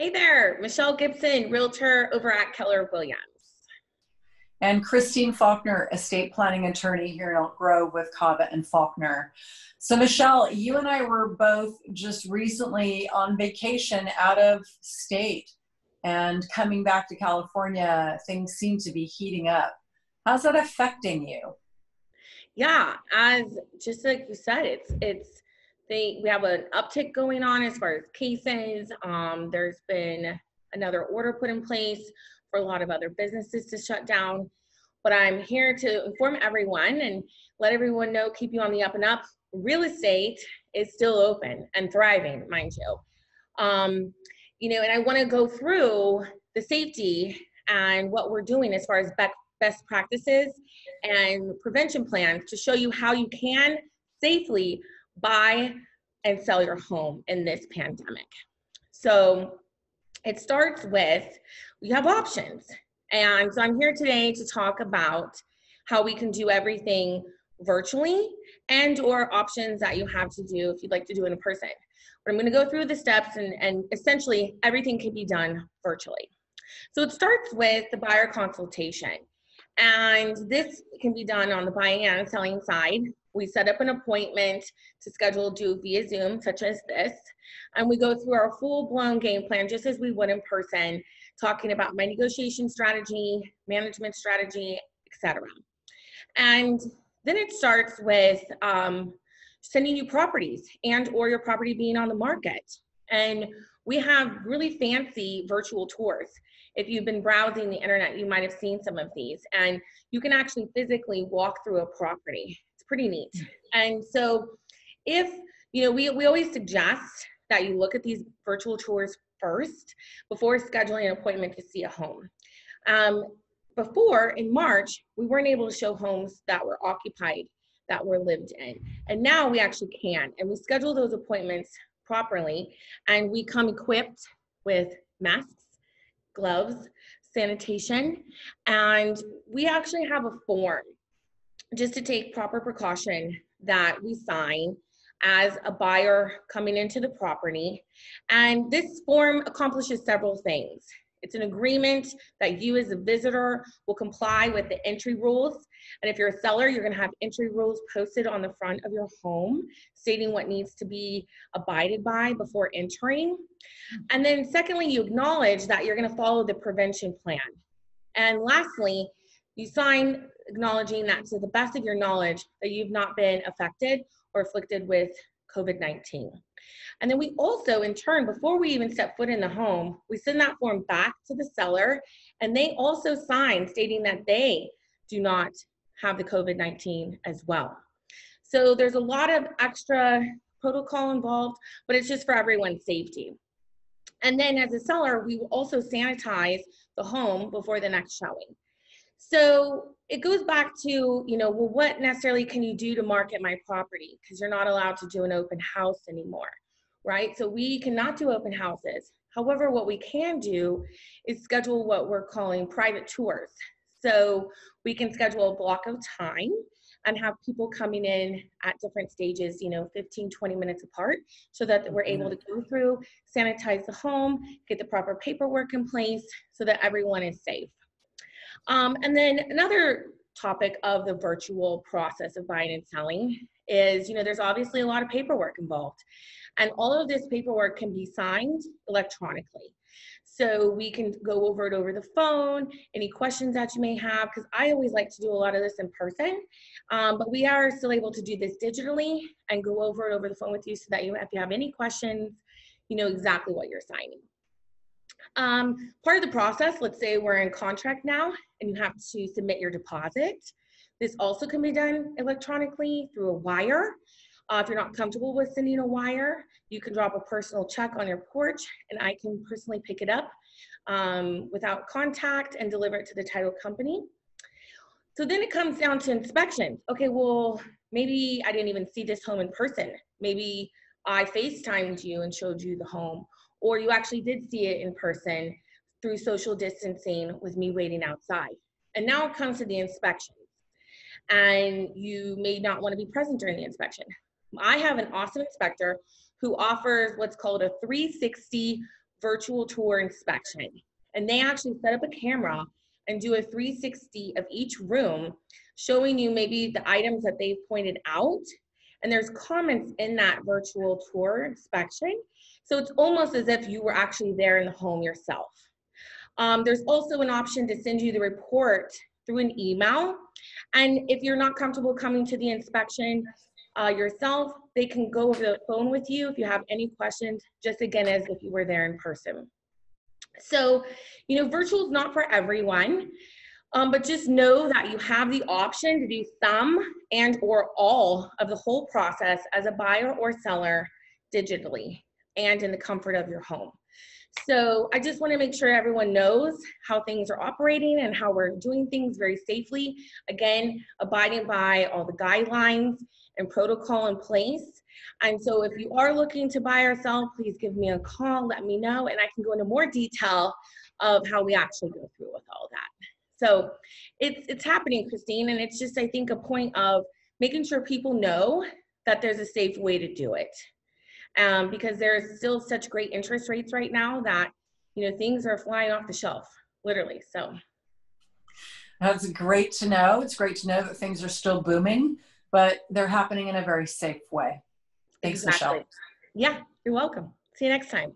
Hey there, Michelle Gibson, Realtor over at Keller Williams. And Christine Faulkner, estate planning attorney here in Elk Grove with CavaFaulkner. So Michelle, you and I were both just recently on vacation out of state, and coming back to California, things seem to be heating up. How's that affecting you? Yeah, as just like you said, we have an uptick going on as far as cases. There's been another order put in place for a lot of other businesses to shut down. But I'm here to inform everyone and let everyone know, keep you on the up and up. Real estate is still open and thriving, mind you. And I want to go through the safety and what we're doing as far as best practices and prevention plans to show you how you can safely buy and sell your home in this pandemic. So it starts with, you have options. And so I'm here today to talk about how we can do everything virtually and or options that you have to do if you'd like to do it in person. But I'm going to go through the steps and essentially everything can be done virtually. So it starts with the buyer consultation. And this can be done on the buying and selling side. We set up an appointment to schedule do via Zoom, such as this. And we go through our full-blown game plan, just as we would in person, talking about my negotiation strategy, management strategy, etc. And then it starts with sending you properties and or your property being on the market. And we have really fancy virtual tours. If you've been browsing the internet, you might have seen some of these, and you can actually physically walk through a property. It's pretty neat. And so we always suggest that you look at these virtual tours first before scheduling an appointment to see a home. Before, in March, we weren't able to show homes that were occupied, that were lived in. And now we actually can. And we schedule those appointments properly. And we come equipped with masks, gloves, sanitation. And we actually have a form just to take proper precaution that we sign as a buyer coming into the property. And this form accomplishes several things. It's an agreement that you as a visitor will comply with the entry rules. And if you're a seller, you're going to have entry rules posted on the front of your home stating what needs to be abided by before entering. And then secondly, you acknowledge that you're going to follow the prevention plan. And lastly, you sign acknowledging that to the best of your knowledge that you've not been affected or afflicted with COVID-19. And then we also, in turn, before we even step foot in the home, we send that form back to the seller, and they also sign stating that they do not have the COVID-19 as well. So there's a lot of extra protocol involved, but it's just for everyone's safety. And then as a seller, we will also sanitize the home before the next showing. So it goes back to, well, what necessarily can you do to market my property? Because you're not allowed to do an open house anymore, right? So we cannot do open houses. However, what we can do is schedule what we're calling private tours. So we can schedule a block of time and have people coming in at different stages, 15, 20 minutes apart, so that we're able to go through, sanitize the home, get the proper paperwork in place so that everyone is safe. And then another topic of the virtual process of buying and selling is, there's obviously a lot of paperwork involved. And all of this paperwork can be signed electronically. So we can go over it over the phone, any questions that you may have, because I always like to do a lot of this in person, but we are still able to do this digitally and go over it over the phone with you so that if you have any questions, you know exactly what you're signing. Part of the process, let's say we're in contract now and you have to submit your deposit. This also can be done electronically through a wire. If you're not comfortable with sending a wire, you can drop a personal check on your porch and I can personally pick it up without contact and deliver it to the title company. So then it comes down to inspections. Okay, well, maybe I didn't even see this home in person. Maybe I FaceTimed you and showed you the home, or you actually did see it in person through social distancing with me waiting outside. And now it comes to the inspections. And you may not want to be present during the inspection. I have an awesome inspector who offers what's called a 360 virtual tour inspection. And they actually set up a camera and do a 360 of each room, showing you maybe the items that they've pointed out. And there's comments in that virtual tour inspection. So it's almost as if you were actually there in the home yourself. There's also an option to send you the report through an email. And if you're not comfortable coming to the inspection yourself, they can go over the phone with you if you have any questions, just again, as if you were there in person. So, you know, virtual is not for everyone, but just know that you have the option to do some and or all of the whole process as a buyer or seller digitally and in the comfort of your home. So I just want to make sure everyone knows how things are operating and how we're doing things very safely. Again, abiding by all the guidelines and protocol in place. And so if you are looking to buy or sell, please give me a call, let me know, and I can go into more detail of how we actually go through with all that. So it's happening, Christine, and it's just, I think, a point of making sure people know that there's a safe way to do it. Because there's still such great interest rates right now that, you know, things are flying off the shelf, literally. So that's great to know. It's great to know that things are still booming, but they're happening in a very safe way. Thanks, exactly. Michelle. Yeah, you're welcome. See you next time.